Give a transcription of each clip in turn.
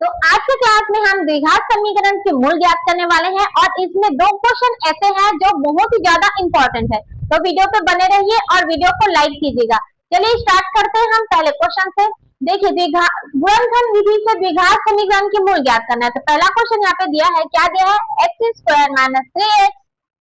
तो आज के क्लास में हम द्विघात समीकरण के मूल ज्ञात करने वाले हैं और इसमें दो क्वेश्चन ऐसे हैं जो बहुत ही ज्यादा इंपॉर्टेंट है। तो वीडियो पे बने रहिए और वीडियो को लाइक कीजिएगा। चलिए स्टार्ट करते हैं हम पहले क्वेश्चन से। देखिए गुणनखंड विधि से द्विघात समीकरण के मूल ज्ञात करना है। तो पहला क्वेश्चन यहाँ पे दिया है, क्या दिया है, x square minus 3x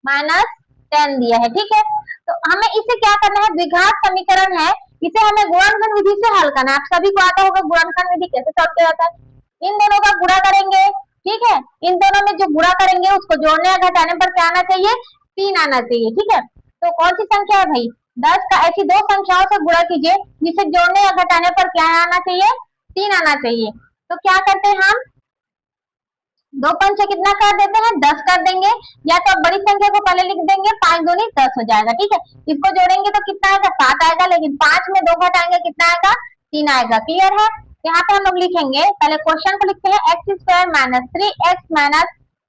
minus 10 दिया है। ठीक है, तो हमें इसे क्या करना है, द्विघात समीकरण है, इसे हमें गुणनखंड विधि से हल करना है। आप सभी को आता होगा गुणनखंड विधि कैसे सॉल्व किया जाता है। इन दोनों का गुणा करेंगे, ठीक है, इन दोनों में जो गुणा करेंगे उसको जोड़ने या घटाने पर क्या आना चाहिए, 3 आना चाहिए। ठीक है, तो कौन सी संख्या है भाई, 10 का ऐसी दो संख्याओं से गुणा कीजिए जिसे जोड़ने या घटाने पर क्या आना चाहिए, 3 आना चाहिए। तो क्या करते हैं हम, 2 पंचे कितना कर देते हैं, 10 कर देंगे, या तो बड़ी संख्या को पहले लिख देंगे, 5 दूनी 10 हो जाएगा। ठीक है, इसको जोड़ेंगे तो कितना आएगा, 7 आएगा, लेकिन 5 में 2 घटाएंगे कितना आएगा, 3 आएगा। क्लियर है, यहाँ पे हम लोग लिखेंगे, पहले क्वेश्चन को लिखते हैं, x square minus 3x minus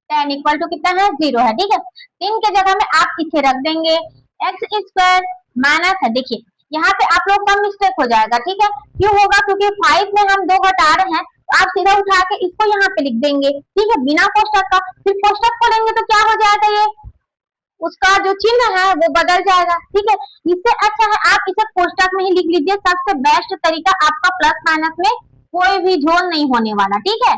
10 equal to कितना है, 0 है। ठीक है, 3 के जगह में आप इसे रख देंगे, एक्स स्क्वायर माइनस है, देखिए यहाँ पे आप लोग का मिस्टेक हो जाएगा। ठीक है, क्यों होगा, क्योंकि 5 में हम 2 घटा रहे हैं, तो आप सीधा उठा के इसको यहाँ पे लिख देंगे। ठीक है, बिना कोष्टक का, फिर कोष्टक खोलेंगे तो क्या हो जाएगा, ये उसका जो चिन्ह है वो बदल जाएगा। ठीक है, इससे अच्छा है आप इसे कोष्टक में ही लिख लीजिए, सबसे बेस्ट तरीका, आपका प्लस माइनस में कोई भी झोल नहीं होने वाला। ठीक है,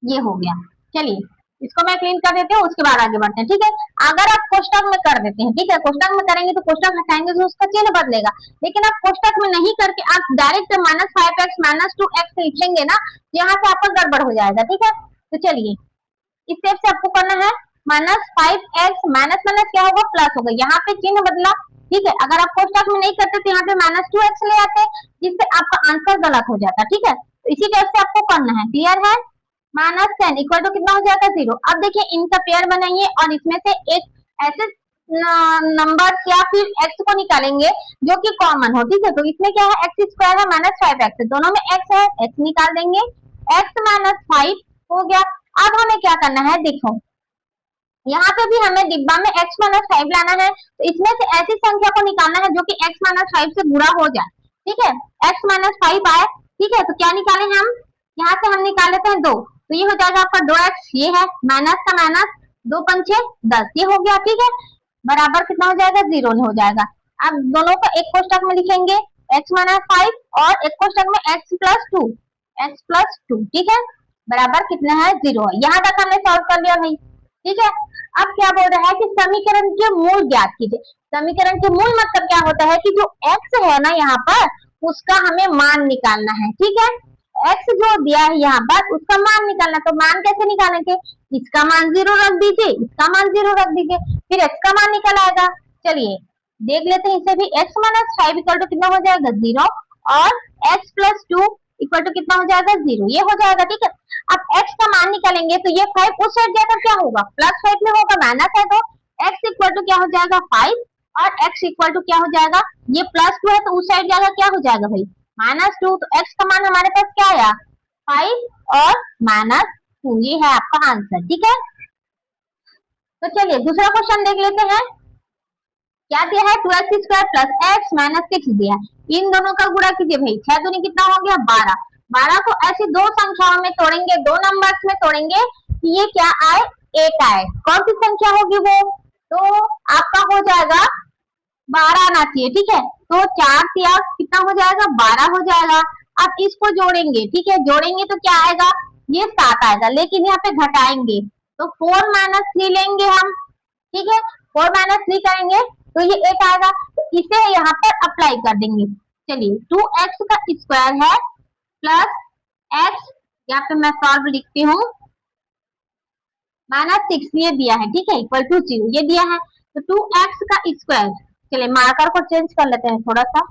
ये हो गया। चलिए इसको मैं क्लीन कर देती हूँ, उसके बाद आगे बढ़ते हैं। ठीक है, अगर आप कोष्टक में कर देते हैं, ठीक है, कोष्टक में करेंगे तो कोष्टक हटाएंगे तो उसका चिन्ह बदलेगा, लेकिन आप कोष्टक में नहीं करके आप direct minus 5x minus 2x लिखेंगे ना, यहाँ से आपका गड़बड़ हो जाएगा। ठीक है, तो चलिए इस स्टेप से आपको करना है, माइनस 5x माइनस माइनस क्या होगा, प्लस होगा, यहाँ पे चिन्ह बदला। ठीक है, अगर आप कोष्टक में नहीं करते तो यहाँ पे माइनस 2x ले आते, जिससे आपका आंसर गलत हो जाता। ठीक है, तो इसी टाइप से आपको करना है। क्लियर है, माइनस 10 इक्वल टू कितना हो जाएगा, 0। अब देखिए इनका पेयर बनाइए और इसमें से एक ऐसे नंबर या फिर x को निकालेंगे जो कि कॉमन हो। ठीक है, तो इसमें क्या है, एक्स स्क्वायर है माइनस 5x, दोनों में x है, x निकाल देंगे, x माइनस 5 हो गया। अब हमें क्या करना है, देखो यहाँ पे भी हमें डिब्बा में x माइनस 5 लाना है, तो इसमें से ऐसी संख्या को निकालना है जो कि x माइनस 5 से गुणा हो जाए। ठीक है, x माइनस 5 आए, ठीक है, तो क्या निकाले हम, यहाँ से हम निकाल लेते हैं 2, तो ये हो जाएगा आपका 2x, ये है माइनस का माइनस, 2 पंचे 10, ये हो गया। ठीक है, बराबर कितना हो जाएगा, 0 हो जाएगा। अब दोनों को एक कोष्टक में लिखेंगे, x माइनस 5 और एक कोष्टक में x प्लस 2। ठीक है, बराबर कितना है, 0 है। यहाँ तक हमने सॉल्व कर लिया भाई। ठीक है, अब क्या बोल रहा है कि समीकरण के मूल ज्ञात कीजिए। समीकरण के मूल मतलब क्या होता है कि जो x है ना यहाँ पर, उसका हमें मान निकालना है। ठीक है, x जो दिया है यहाँ पर उसका मान निकालना, तो मान कैसे निकालेंगे, इसका मान 0 रख दीजिए, इसका मान 0 रख दीजिए, फिर x का मान निकल आएगा। चलिए देख लेते हैं इसे भी, x माइनस 5 इक्वल टू कितना हो जाएगा, 0, और x प्लस 2 इक्वल टू कितना हो जाएगा, 0, ये हो जाएगा। ठीक है, अब x का मान निकालेंगे तो ये 5 उस साइड जाकर क्या होगा, प्लस 5 में होगा, माइनस है, तो x इक्वल टू क्या हो जाएगा, 5, और x इक्वल टू क्या हो जाएगा, ये प्लस 2 है तो उस साइड जाकर क्या हो जाएगा भाई, माइनस 2, तो x का मान हमारे पास क्या आया, 5 और माइनस 2, ये है आपका आंसर। ठीक है, तो चलिए दूसरा क्वेश्चन देख लेते हैं, क्या दिया है, 2x square plus x minus 6 दिया है, इन दोनों का गुणा कीजिए भाई, 6 दूनी कितना हो गया, 12। 12 को ऐसी दो संख्याओं में तोड़ेंगे, दो नंबर्स में तोड़ेंगे कि ये क्या आए, 1 आए, कौन सी संख्या होगी वो, तो आपका हो जाएगा 12 आना चाहिए। ठीक है, तो 4 से कितना हो जाएगा, 12 हो जाएगा। अब इसको जोड़ेंगे, ठीक है, जोड़ेंगे तो क्या आएगा, ये 7 आएगा, लेकिन यहाँ पे घटाएंगे तो 4 माइनस 3 लेंगे हम। ठीक है, 4 माइनस 3 करेंगे तो ये 1 आएगा, तो इसे यहाँ पर अप्लाई कर देंगे। चलिए 2x का स्क्वायर है प्लस x, यहाँ पे मैं सॉल्व लिखती हूँ, माइनस 6 ये दिया है। ठीक है, इक्वल टू 0 ये दिया है, तो 2x का स्क्वायर, चलिए मार्कर को चेंज कर लेते हैं थोड़ा सा,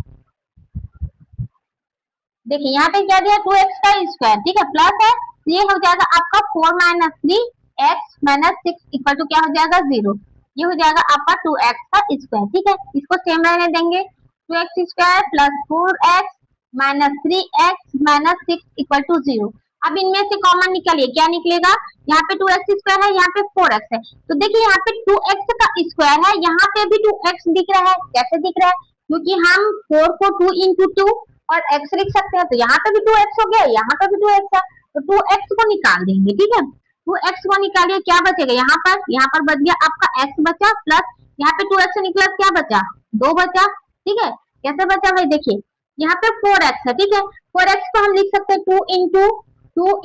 देखिए यहाँ पे क्या दिया, 2x का स्क्वायर, ठीक है, प्लस है, ये हो जाएगा आपका 4 minus 3x minus 6 equal to क्या हो जाएगा, 0, ये हो जाएगा आपका 2x का स्क्वायर। ठीक है, इसको सेम रहने देंगे, 2x square plus 4x minus 3x minus 6 equal to 0। अब इनमें से कॉमन निकालिए, क्या निकलेगा, यहाँ पे 2x स्क्वायर है, यहाँ पे 4x है, तो देखिए यहाँ पे 2x का स्क्वायर है, यहाँ पे भी 2x दिख रहा है, कैसे दिख रहा है, क्योंकि हम 4 को 2 इंटू 2 और x लिख सकते हैं, तो यहाँ पे भी 2x हो गया, यहाँ पे भी 2x है, तो 2x को निकाल देंगे, ठीक है। 2x को निकालिए, क्या बचेगा यहाँ पर बच गया आपका x बचा, प्लस यहाँ पे 2x से निकला क्या बचा, 2 बचा, ठीक है। कैसे बचा भाई, देखिए यहाँ पे 4x है, ठीक है। 4x को हम लिख सकते हैं 2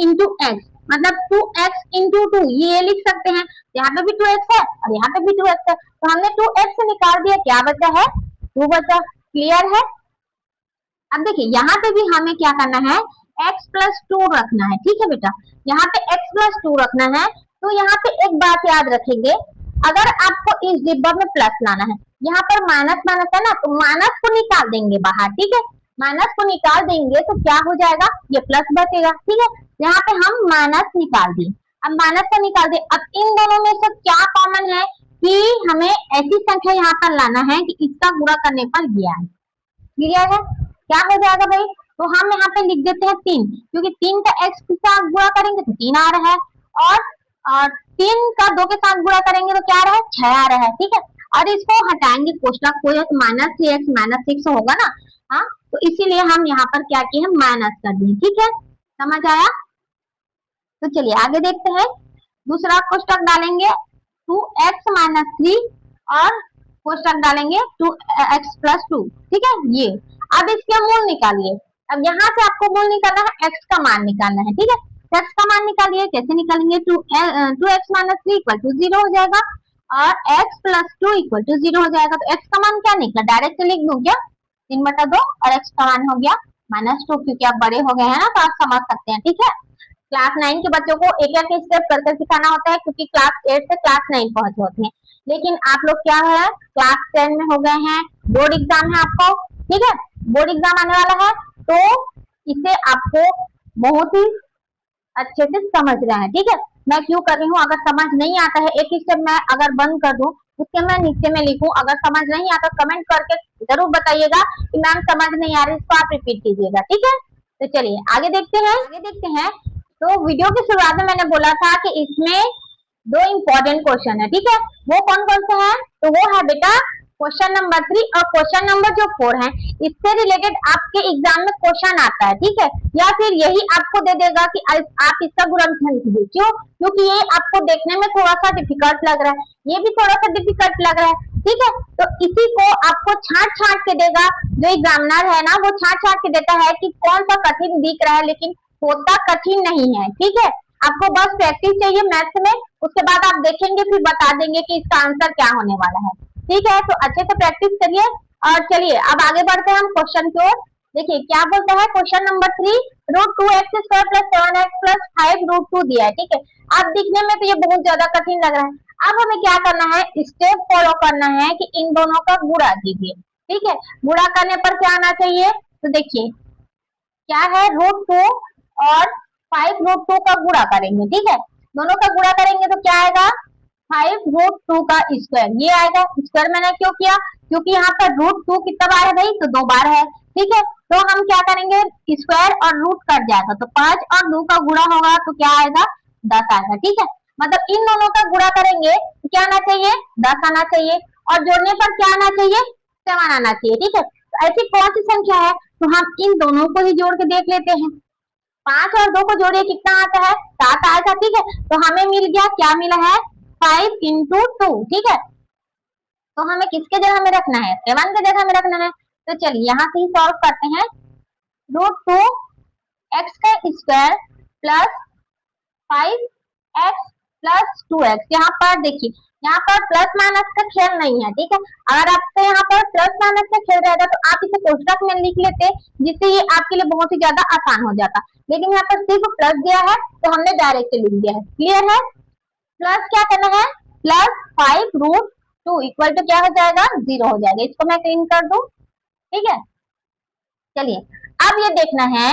इंटू x, मतलब 2x इंटू 2, ये लिख सकते हैं। यहाँ पे भी 2x है और यहाँ पे भी 2x है, तो हमने 2x निकाल दिया, क्या बचा है, 2 बचा। क्लियर है। अब देखिए यहाँ पे भी हमें क्या करना है, x प्लस 2 रखना है, ठीक है बेटा। यहाँ पे x प्लस 2 रखना है, तो यहाँ पे एक बात याद रखेंगे, अगर आपको इस डिब्बा में प्लस लाना है, यहाँ पर माइनस माइनस है ना, तो माइनस को निकाल देंगे बाहर, ठीक है। माइनस को निकाल देंगे तो क्या हो जाएगा, ये प्लस बचेगा, ठीक है। यहाँ पे हम माइनस निकाल दिए, अब माइनस को निकाल दिए। अब इन दोनों में से क्या कॉमन है कि हमें ऐसी संख्या यहाँ पर लाना है कि इसका गुणा करने पर ये आए। क्लियर है। क्या हो जाएगा भाई, तो हम यहाँ पे लिख देते हैं 3, क्योंकि 3 का x के साथ गुणा करेंगे तो 3 आ रहा है, और 3 का 2 के साथ गुणा करेंगे तो क्या आ रहा है, 6 आ रहा है, ठीक है। और इसको हटाएंगे, कोष्टक को -3x -6 होगा ना, हाँ, तो इसीलिए हम यहाँ पर क्या किए हैं, माइनस कर दिए, ठीक है। समझ आया। तो चलिए आगे देखते हैं, दूसरा कोष्टक डालेंगे 2x -3 और कोष्टक डालेंगे 2x + 2, ठीक है। ये अब इसके मूल निकालिए। अब यहाँ से आपको मूल निकालना है, x का मान निकालना है, ठीक है। x का मान निकालिए, कैसे निकालेंगे, 2x -3 = 0 हो जाएगा और x + 2 = 0 हो जाएगा। तो x का मान क्या निकला, डायरेक्ट लिख दूं क्या, 3/2, और x का मान हो गया -2, क्योंकि आप बड़े हो गए हैं ना, तो आप समझ सकते हैं, ठीक है। क्लास 9 के बच्चों को एक एक स्टेप करके सिखाना होता है, क्योंकि क्लास 8 से क्लास 9 पहुंचे होते हैं। लेकिन आप लोग क्या है, क्लास 10 में हो गए हैं, बोर्ड एग्जाम है आपको, ठीक है, बोर्ड एग्जाम आने वाला है, तो इसे आपको बहुत ही अच्छे से समझ रहे हैं, ठीक है। मैं क्यों कर रही हूँ, अगर समझ नहीं आता है, एक स्टेप मैं अगर बंद कर दूं, उसके मैं नीचे में लिखूं, अगर समझ नहीं आता कमेंट करके जरूर बताइएगा कि मैम समझ नहीं आ रही, इसको आप रिपीट कीजिएगा, ठीक है। तो चलिए आगे देखते हैं। तो वीडियो की शुरुआत में मैंने बोला था कि इसमें 2 इंपॉर्टेंट क्वेश्चन है, ठीक है। वो कौन कौन से हैं, तो वो है बेटा क्वेश्चन नंबर 3 और क्वेश्चन नंबर जो 4 है, इससे रिलेटेड आपके एग्जाम में क्वेश्चन आता है, ठीक है। या फिर यही आपको दे देगा कि आप इसका गुणनखंड लिखिए, क्यों, क्योंकि ये आपको देखने में थोड़ा सा डिफिकल्ट लग रहा है, ये भी थोड़ा सा डिफिकल्ट लग रहा है, ठीक है। तो इसी को आपको छांट के देगा, जो एग्जामिनर है ना, वो छांट के देता है कि कौन सा कठिन दिख रहा है, लेकिन होता कठिन नहीं है, ठीक है। आपको बस प्रैक्टिस चाहिए मैथ्स में, उसके बाद आप देखेंगे फिर बता देंगे कि इसका आंसर क्या होने वाला है, ठीक है। तो अच्छे से प्रैक्टिस करिए। और चलिए अब आगे बढ़ते हैं हम क्वेश्चन की ओर। देखिए क्या बोलता है क्वेश्चन नंबर 3, √2x² + 7x + 5√2 दिया है, ठीक है। अब दिखने में तो ये बहुत ज्यादा कठिन लग रहा है। अब हमें क्या करना है, स्टेप फॉलो करना है कि इन दोनों का गुणा कीजिए, ठीक है। गुणा करने पर क्या आना चाहिए, तो देखिए क्या है, √2 और 5√2 का गुणा करेंगे, ठीक है। दोनों का गुणा करेंगे तो क्या आएगा, 5√2 का स्क्वायर, ये आएगा। स्क्वायर मैंने क्यों किया, क्योंकि यहाँ पर √2 कितना बार है भाई, तो 2 बार है, ठीक है। तो हम क्या करेंगे, स्क्वायर और रूट कट जाएगा, तो 5 और 2 का गुणा होगा तो क्या आएगा, 10 आएगा, ठीक है। मतलब इन दोनों का गुणा करेंगे तो क्या आना चाहिए, 10 आना चाहिए, और जोड़ने पर क्या आना चाहिए, 7 आना चाहिए, ठीक है। तो ऐसी कौन सी संख्या है, तो हम इन दोनों को ही जोड़ के देख लेते हैं। 5 और 2 को जोड़िए, कितना आता है, 7 आएगा, ठीक है। तो हमें मिल गया, क्या मिला है, 5 × 2, ठीक है। तो हमें किसके जगह में रखना है, 7 के जगह में रखना है। तो चलिए यहाँ से ही सॉल्व करते हैं। √2x² + 5x + 2x, यहाँ पर देखिए, यहाँ पर प्लस माइनस का खेल नहीं है, ठीक है। अगर आपसे यहाँ पर प्लस माइनस का खेल रहेगा तो आप इसे कोष्टक में लिख लेते, जिससे ये आपके लिए बहुत ही ज्यादा आसान हो जाता। लेकिन यहाँ पर सिर्फ प्लस दिया है तो हमने डायरेक्ट लिख दिया है। क्लियर है। प्लस क्या करना है, +5√2 इक्वल टू क्या हो जाएगा, 0 हो जाएगा। इसको मैं क्लीन कर दूं, ठीक है। चलिए अब ये देखना है,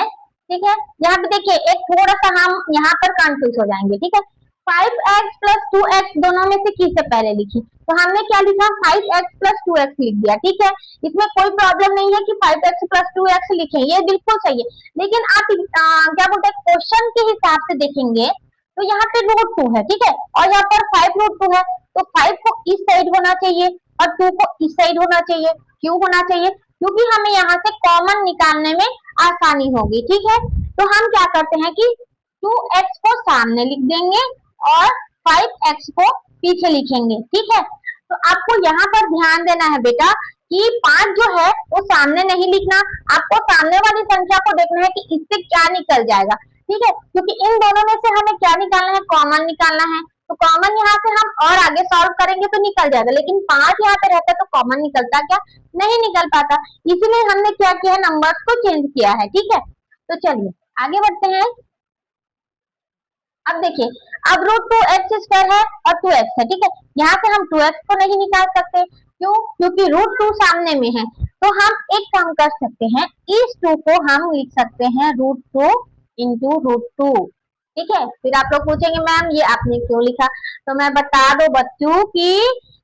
ठीक है। यहाँ पे देखिए एक थोड़ा सा हम यहाँ पर कंफ्यूज हो जाएंगे, ठीक है। 5x + 2x दोनों में से किससे पहले लिखी, तो हमने क्या लिखा, 5x + 2x लिख दिया, ठीक है। इसमें कोई प्रॉब्लम नहीं है कि 5x + 2x लिखें, ये बिल्कुल सही है। लेकिन आप क्या बोलते हैं, क्वेश्चन के हिसाब से देखेंगे तो यहाँ पे √2 है, ठीक है, और यहाँ पर 5√2 है, तो 5 को इस साइड होना चाहिए और 2 को इस साइड होना चाहिए। क्यों होना चाहिए, क्योंकि हमें यहाँ से कॉमन निकालने में आसानी होगी, ठीक है। तो हम क्या करते हैं कि 2x को सामने लिख देंगे और 5x को पीछे लिखेंगे, ठीक है। तो आपको यहाँ पर ध्यान देना है बेटा कि 5 जो है वो सामने नहीं लिखना, आपको सामने वाली संख्या को देखना है कि इससे क्या निकल जाएगा, ठीक है, क्योंकि इन दोनों में से हमें क्या निकालना है, कॉमन निकालना है। तो कॉमन यहाँ से हम और आगे सॉल्व करेंगे तो निकल जाएगा, लेकिन 5 यहाँ पे रहता है तो कॉमन निकलता क्या, नहीं निकल पाता, इसीलिए हमने क्या किया है, नंबर्स को चेंज किया है, ठीक है। तो चलिए आगे बढ़ते हैं। अब देखिए, अब √2x² है और 2x है, ठीक है। यहाँ से हम 2x को नहीं निकाल सकते, क्यों, क्योंकि √2 सामने में है। तो हम एक काम कर सकते हैं, इस 2 को हम लिख सकते हैं √2 इंटू √2, ठीक है। फिर आप लोग पूछेंगे मैम ये आपने क्यों लिखा, तो मैं बता दो बच्चों कि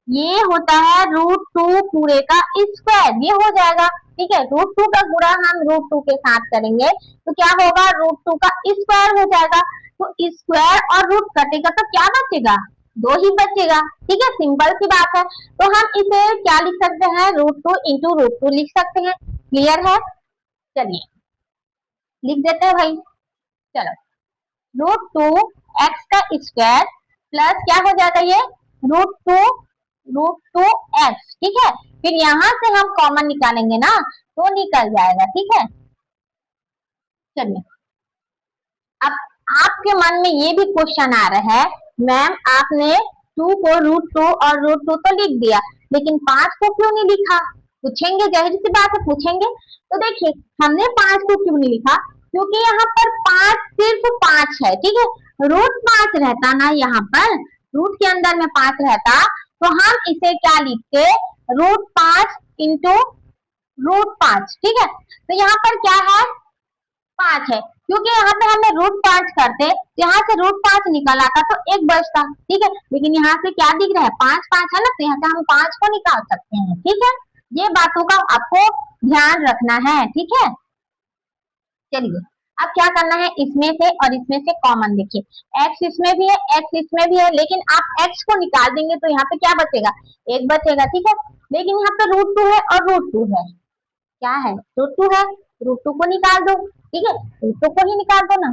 ये होता है √2 पूरे का स्क्वायर, ये हो जाएगा, ठीक है। √2 का गुणा हम √2 के साथ करेंगे तो क्या होगा, √2 का स्क्वायर हो जाएगा। तो स्क्वायर और रूट कटेगा तो क्या बचेगा, 2 ही बचेगा, ठीक है, सिंपल सी बात है। तो हम इसे क्या लिख सकते हैं, √2 इंटू √2 लिख सकते हैं, क्लियर है। चलिए लिख देते हैं भाई, चलो √2x का स्क्वायर प्लस क्या हो जाएगा ये √2x, ठीक है। फिर यहां से हम कॉमन निकालेंगे ना तो निकल जाएगा, ठीक है। चलिए अब आपके मन में ये भी क्वेश्चन आ रहा है, मैम आपने 2 को √2 और √2 तो लिख दिया, लेकिन 5 को क्यों नहीं लिखा, पूछेंगे, जाहिर सी बात है पूछेंगे। तो देखिए हमने 5 को क्यों नहीं लिखा, क्योंकि यहाँ पर 5 सिर्फ 5 है, ठीक है। √5 रहता ना, यहाँ पर रूट के अंदर में 5 रहता तो हम इसे क्या लिखते, √5 इंटू √5, ठीक है। तो यहाँ पर क्या है, 5 है, क्योंकि यहाँ पे हमें √5 करते, यहाँ से √5 निकल आता तो 1 बचता, ठीक है। लेकिन यहाँ से क्या दिख रहा है, 5 है ना, तो यहाँ से हम 5 को निकाल सकते हैं, ठीक है। ये बातों का आपको ध्यान रखना है, ठीक है। चलिए अब क्या करना है, इसमें से और इसमें से कॉमन, देखिए x इसमें भी है, x इसमें भी है, लेकिन आप x को निकाल देंगे तो यहाँ पे क्या बचेगा, 1 बचेगा, ठीक है। लेकिन यहाँ पे √2 है और √2 है, क्या है, √2 है, √2 को निकाल दो, ठीक है, √2 को ही निकाल दो ना,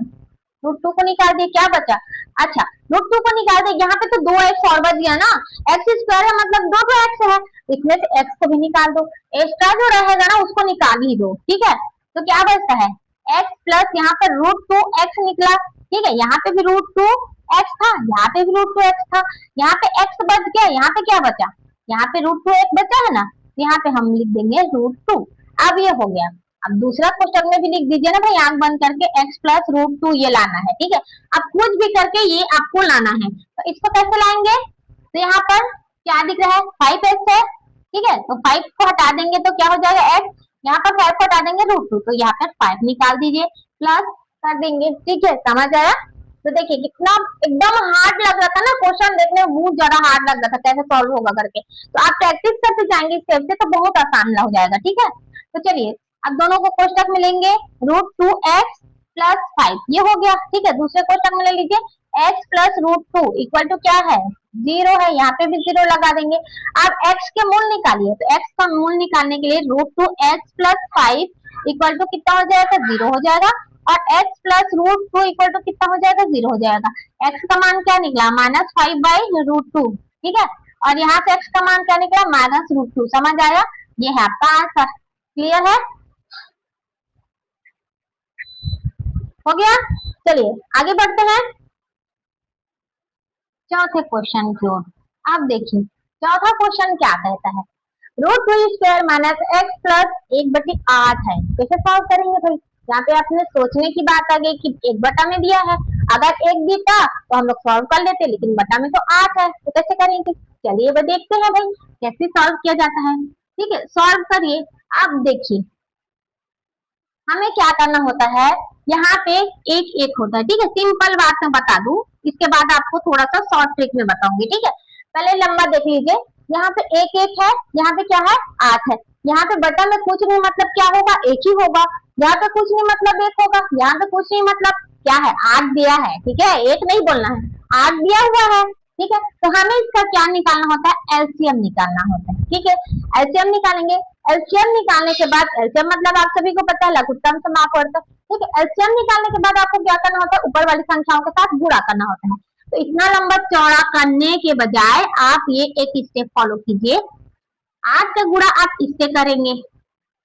√2 को निकाल दिए, क्या बचा, अच्छा √2 को निकाल दे, यहाँ पे तो 2x और बच गया ना, x² है मतलब 2x है, इसमें से x को भी निकाल दो, एक्स्ट्रा जो रहेगा ना उसको निकाल ही दो, ठीक है। तो क्या बचता है, x प्लस यहाँ पर √2x निकला, ठीक है, यहाँ पे भी √2x था, यहाँ पे भी √2x था, यहाँ पे x बच गया, यहाँ पे क्या बचा, यहाँ पे √2x बचा है ना, यहाँ पे हम लिख देंगे √2। अब ये हो गया, अब दूसरा क्वेश्चन में भी लिख दीजिए ना भाई, आंख बंद करके x प्लस √2 ये लाना है, ठीक है। अब कुछ भी करके ये आपको लाना है, तो इसको कैसे लाएंगे, तो यहाँ पर क्या दिख रहा है, 5x है, ठीक है, तो 5 को हटा देंगे तो क्या हो जाएगा x, यहाँ पर 5 को हटा देंगे √2, तो यहाँ पर 5 निकाल दीजिए, प्लस कर देंगे, ठीक है, समझ आया। तो देखिए कितना एकदम हार्ड लग रहा था ना क्वेश्चन, देखने में बहुत ज्यादा हार्ड लग रहा था कैसे सॉल्व होगा करके, तो आप प्रैक्टिस करते जाएंगे स्टेप से तो बहुत आसान हो जाएगा, ठीक है। तो चलिए अब दोनों को कोष्टक में लेंगे, √2x प्लस 5 ये हो गया, ठीक है। दूसरे कोष्टक में ले लीजिए, x प्लस √2 इक्वल टू क्या है, 0 है, यहाँ पे भी 0 लगा देंगे। अब x के मूल निकालिए, तो x का मूल निकालने के लिए √2x प्लस 5 इक्वल टू कितना हो जाएगा, 0 हो जाएगा, और x प्लस √2 इक्वल टू कितना हो जाएगा, 0 हो जाएगा। x का मान क्या निकला, -5/√2, ठीक है, और यहाँ से x का मान क्या निकला, -√2, समझ आया, ये है आपका आंसर, क्लियर है, हो गया। चलिए आगे बढ़ते हैं चौथे क्वेश्चन की ओर। आप देखिए चौथा क्वेश्चन क्या कहता है, √2² माइनस x प्लस 1/8 है, कैसे सॉल्व करेंगे भाई, यहाँ पे आपने सोचने की बात आ गई कि 1 में दिया है, अगर 1 देता तो हम लोग सॉल्व कर लेते, लेकिन बटा में तो 8 है, तो कैसे करेंगे, चलिए वो देखते हैं भाई कैसे सॉल्व किया जाता है, ठीक है। सॉल्व करिए, आप देखिए हमें क्या करना होता है, यहाँ पे एक होता है, ठीक है, सिंपल बात मैं बता दूं, इसके बाद आपको थोड़ा सा शॉर्ट ट्रिक में बताऊंगी, ठीक है। पहले लंबा देख लीजिए, यहाँ पे एक है, यहाँ पे क्या है 8 है, यहाँ पे बटा में कुछ नहीं मतलब क्या होगा, एक ही होगा, यहाँ पे कुछ नहीं मतलब 1 होगा, यहाँ पे कुछ नहीं मतलब क्या है, 8 दिया है, ठीक है, 1 नहीं बोलना है, 8 दिया हुआ है, ठीक है। तो हमें इसका क्या निकालना होता है, एलसीएम निकालना होता है, ठीक है। एलसीएम निकालेंगे, एलसीएम निकालने के बाद, एलसीएम मतलब आप सभी को पता है लघुत्तम समापवर्तक, ठीक है। एलसीएम निकालने के बाद आपको क्या करना होता है, ऊपर वाली संख्याओं के साथ गुणा करना होता है। तो इतना लंबा चौड़ा करने के बजाय आप ये एक स्टेप फॉलो कीजिए। 8 का गुणा आप इससे करेंगे,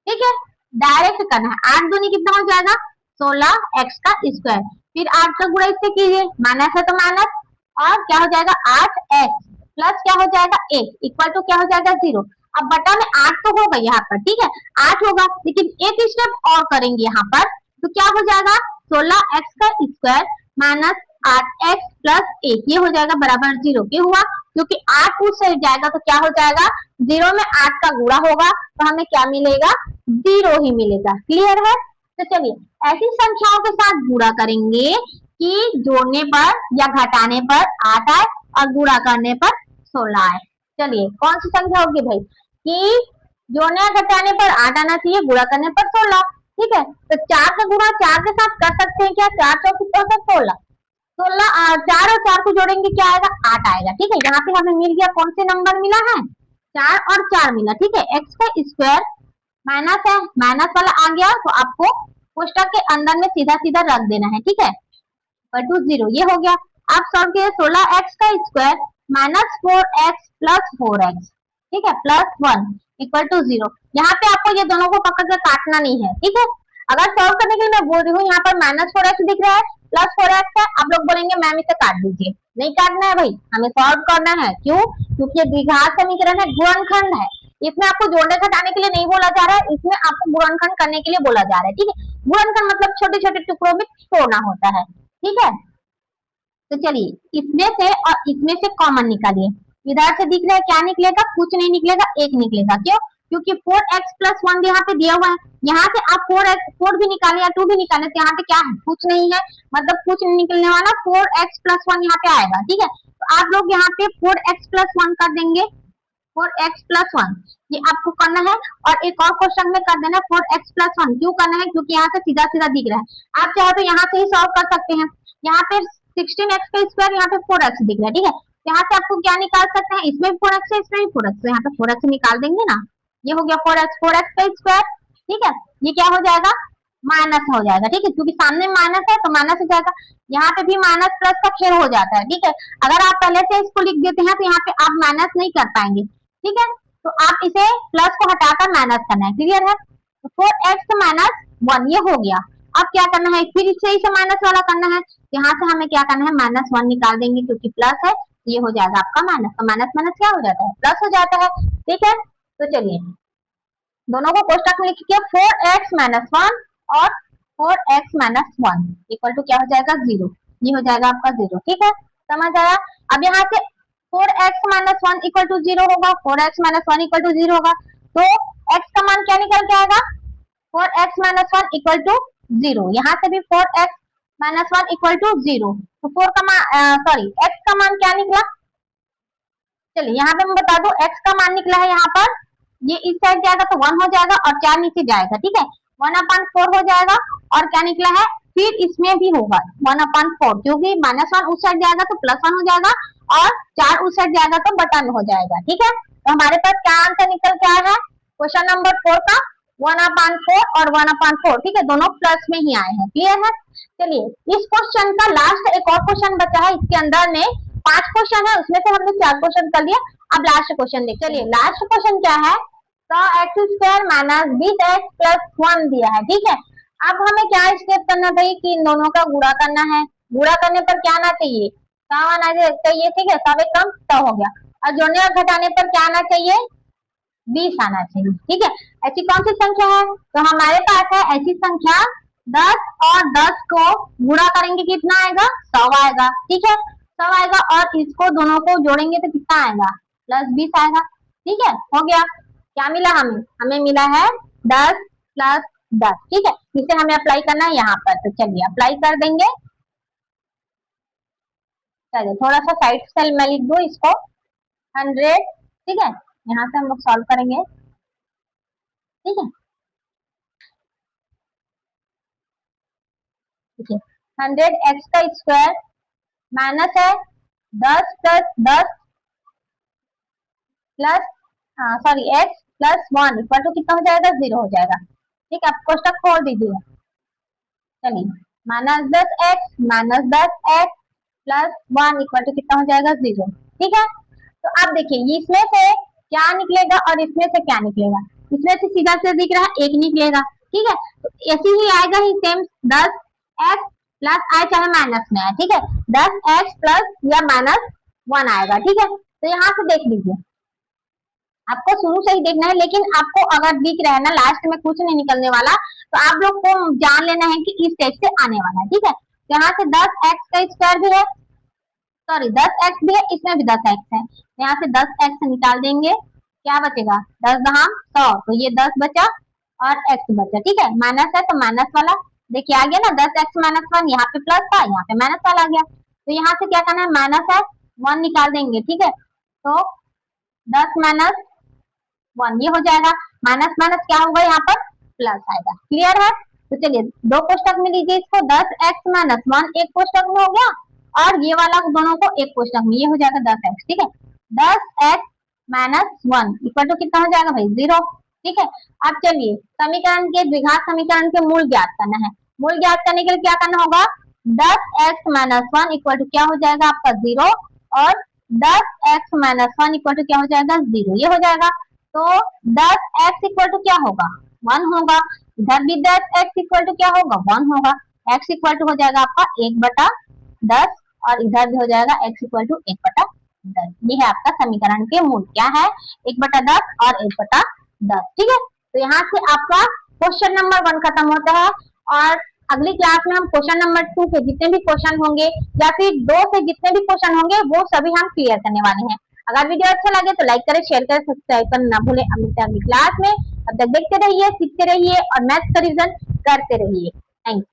ठीक है, डायरेक्ट करना है। 8 दूनी कितना हो जाएगा, 16x का स्क्वायर। फिर 8 का गुणा इससे कीजिए, माइनस है तो माइनस, और क्या हो जाएगा 8x प्लस क्या हो जाएगा 1 इक्वल टू क्या हो जाएगा 0। अब बटा में 8 तो होगा यहाँ पर, ठीक है 8 होगा, लेकिन एक स्टेप और करेंगे यहाँ पर, तो क्या हो जाएगा 16x का स्क्वायर माइनस 8x प्लस 1, ये हो जाएगा बराबर 0। क्यों हुआ, क्योंकि 8 उस साइड जाएगा तो क्या हो जाएगा, 0 में 8 का गुणा होगा तो हमें क्या मिलेगा, 0 ही मिलेगा। क्लियर है। तो चलिए ऐसी संख्याओं के साथ गुणा करेंगे कि जोड़ने पर या घटाने पर 8 आए और गुणा करने पर 16 आए। चलिए कौन सी संख्या होगी भाई, कि जोड़ने या घटाने पर 8 आना चाहिए, गुणा करने पर 16। ठीक है, तो 4 का गुणा 4 के साथ कर सकते हैं क्या, 4 चौक कितना होता है 16, 4 और 4 को जोड़ेंगे क्या आएगा 8 आएगा। ठीक है, यहाँ पे हमें मिल गया, कौन से नंबर मिला है, 4 और 4 मिला। ठीक है, x का स्क्वायर माइनस है, माइनस वाला आ गया तो आपको कोष्टक के अंदर में सीधा सीधा रख देना है। ठीक है, पर टू 0 ये हो गया। आप सॉल्व किए 16x का square minus 4x plus 4x, ठीक है, प्लस 1 इक्वल टू 0। यहाँ पे आपको ये दोनों को पकड़ के काटना नहीं है। ठीक है, अगर सॉल्व करने के लिए मैं बोल रही हूँ, यहाँ पर माइनस 4x दिख रहा है, प्लस 4x है, आप लोग बोलेंगे मैम इसे काट दीजिए, नहीं काटना है भाई, हमें सॉल्व करना है। क्यों, क्योंकि ये द्विघात समीकरण है, गुणनखंड है, इसमें आपको जोड़ने घटाने के लिए नहीं बोला जा रहा है, इसमें आपको गुणनखंड करने के लिए बोला जा रहा है। ठीक है, गुणनखंड मतलब छोटे छोटे टुकड़ों में तोड़ना होता है। ठीक है, तो चलिए इसमें से और इसमें से कॉमन निकालिए। इधर से दिख रहा है क्या निकलेगा, कुछ नहीं निकलेगा, 1 निकलेगा। क्यों, क्योंकि 4x प्लस 1 यहाँ पे दिया हुआ है, यहाँ से आप 4 भी निकाले या 2 भी निकाले तो यहाँ पे क्या है, कुछ नहीं है, मतलब कुछ नहीं निकलने वाला, 4x प्लस 1 यहाँ पे आएगा। ठीक है, तो आप लोग यहाँ पे 4x प्लस 1 कर देंगे, 4x प्लस 1 ये आपको करना है। और एक और क्वेश्चन में कर देना 4x प्लस 1, क्यों करना है, क्योंकि यहाँ से सीधा सीधा दिख रहा है। आप चाहे तो यहाँ से ही सॉल्व कर सकते हैं। यहाँ पे 16x का स्क्वायर, यहाँ पे 4x दिख रहा है। ठीक है, यहाँ से आपको क्या निकाल सकते हैं, इसमें भी 4x है, इसमें भी 4x है, यहाँ पे 4x निकाल देंगे ना, ये हो गया 4x का स्क्वायर। ठीक है, ये क्या हो जाएगा, माइनस हो जाएगा। ठीक है, क्योंकि सामने माइनस है तो माइनस हो जाएगा, यहाँ पे भी माइनस प्लस का खेल हो जाता है। ठीक है, अगर आप पहले से इसको लिख देते हैं तो यहाँ पे आप माइनस नहीं कर पाएंगे। ठीक है, तो आप इसे प्लस को हटाकर माइनस करना है। क्लियर है, तो 4x माइनस 1 ये हो गया। अब क्या करना है, फिर इसे इसे माइनस वाला करना है, यहाँ से हमें क्या करना है, माइनस 1 निकाल देंगे, क्योंकि प्लस है ये हो जाएगा आपका माइनस, तो माइनस माइनस क्या हो जाता है, प्लस हो जाता है। ठीक है, तो चलिए दोनों को कोष्टक में लिखिए, 4x माइनस 1 और 4x माइनस 1 इक्वल टू क्या हो जाएगा 0, ये हो जाएगा आपका 0। ठीक है, समझ आया। अब यहाँ से 4x माइनस 1 इक्वल टू 0 होगा, 4x माइनस 1 इक्वल टू 0 होगा, तो x का मान क्या निकल के आएगा, 4x माइनस 1 इक्वल टू 0। यहाँ से भी 4x माइनस 1 इक्वल टू 0, तो 4 का मान x का मान क्या निकला, चलिए यहाँ पे मैं बता दूं, x का मान निकला है यहाँ पर, ये इस साइड जाएगा तो 1 हो जाएगा और 4 नीचे जाएगा। ठीक है, 1/4 हो जाएगा, और क्या निकला है, फिर इसमें भी होगा 1/4, क्योंकि -1 उस साइड जाएगा तो +1 हो जाएगा, और 4 उस साइड जाएगा तो बटा में हो जाएगा। ठीक है, तो हमारे पास क्या आंसर निकल के आया है, क्वेश्चन नंबर 4 का 1/4 और 1/4, ठीक है, दोनों प्लस में ही आए हैं। क्लियर है। चलिए इस क्वेश्चन का लास्ट एक और क्वेश्चन बचा है, इसके अंदर में 5 क्वेश्चन है, उसमें से हमने 4 क्वेश्चन कर लिया। अब लास्ट क्वेश्चन देखिए, चलिए लास्ट क्वेश्चन क्या है, तो x square minus 20x plus 1 दिया है। ठीक है, अब हमें क्या स्टेप करना भाई, कि इन दोनों का गुणा करना है। गुणा करने पर क्या आना चाहिए, कम आना चाहिए। ठीक है, सब एक कम तो हो गया, और जोड़ने और घटाने पर क्या आना चाहिए, 20 आना चाहिए। ठीक है, ऐसी कौन सी संख्या है, तो हमारे पास है ऐसी संख्या 10 और 10 को गुणा करेंगे कितना आएगा, 100 आएगा। ठीक है, 100 आएगा, और इसको दोनों को जोड़ेंगे तो कितना आएगा, +20 आएगा। ठीक है, हो गया। क्या मिला हमें, हमें मिला है 10 + 10। ठीक है, इसे हमें अप्लाई करना है यहाँ पर, तो चलिए अप्लाई कर देंगे। चलिए थोड़ा सा साइड सेल में लिख दो इसको, 100। ठीक है, यहाँ से हम लोग सॉल्व करेंगे। ठीक है, देखिए 100x का स्क्वायर माइनस है 10 + 10 प्लस x + 1 इक्वल टू कितना हो जाएगा, 0 हो जाएगा। ठीक है, आप कोष्टक खोल दीजिए। चलिए -10x प्लस 1 इक्वल टू कितना हो जाएगा 0। ठीक है, तो अब देखिए इसमें से क्या निकलेगा और इसमें से क्या निकलेगा। इसमें से सीधा से दिख रहा है 1 निकलेगा। ठीक है, तो ऐसे ही आएगा ही सेम 10x प्लस आए चाहे माइनस में आए। ठीक है, 10x प्लस या -1 आएगा। ठीक है, तो यहाँ से देख लीजिए, आपको शुरू से ही देखना है, लेकिन आपको अगर दिख रहा है ना लास्ट में कुछ नहीं निकलने वाला, तो आप लोग को जान लेना है कि इस टाइप से आने वाला है। ठीक है, यहाँ से 10x का स्क्वायर भी है, सॉरी 10x भी है, इसमें भी 10x है। यहाँ से 10x निकाल देंगे, क्या बचेगा 10 दहाम 100, तो ये 10 बचा और x बचा। ठीक है, माइनस है तो माइनस वाला देखिए आ गया ना, 10x -1, यहाँ पे प्लस था, यहाँ पे माइनस वाला आ गया। तो यहाँ से क्या करना है, -1 निकाल देंगे। ठीक है, तो 10 -1 ये हो जाएगा, माइनस माइनस क्या होगा यहाँ पर प्लस आएगा। क्लियर है, तो चलिए दो कोष्टक में लीजिए इसको, 10x -1 एक कोष्टक में हो गया और ये वाला दोनों को एक कोष्टक में, ये हो जाएगा 10x। ठीक है, 10x -1 इक्वल टू कितना हो जाएगा भाई 0। ठीक है, अब चलिए समीकरण के द्विघात समीकरण के मूल ज्ञात करना है। मूल ज्ञात करने के लिए क्या करना होगा, 10x -1 इक्वल टू क्या हो जाएगा आपका 0 और 10x -1 इक्वल टू क्या हो जाएगा 0, ये हो जाएगा। तो 10x इक्वल टू क्या होगा 1 होगा, इधर भी 10x इक्वल टू क्या होगा 1 होगा, x इक्वल टू हो जाएगा आपका 1/10 और इधर भी हो जाएगा x इक्वल टू 1/10। ये है आपका समीकरण के मूल, क्या है 1/10 और 1/10। ठीक है, तो यहाँ से आपका क्वेश्चन नंबर 1 खत्म होता है और अगली क्लास में हम क्वेश्चन नंबर 2 के जितने भी क्वेश्चन होंगे या फिर 2 से जितने भी क्वेश्चन होंगे वो सभी हम क्लियर करने वाले हैं। अगर वीडियो अच्छा लगे तो लाइक करें, शेयर करें, सब्सक्राइब करना ना भूलें। अगली क्लास में तब तक देखते रहिए, सीखते रहिए और मैथ्स का रिवीजन करते रहिए। Thank you.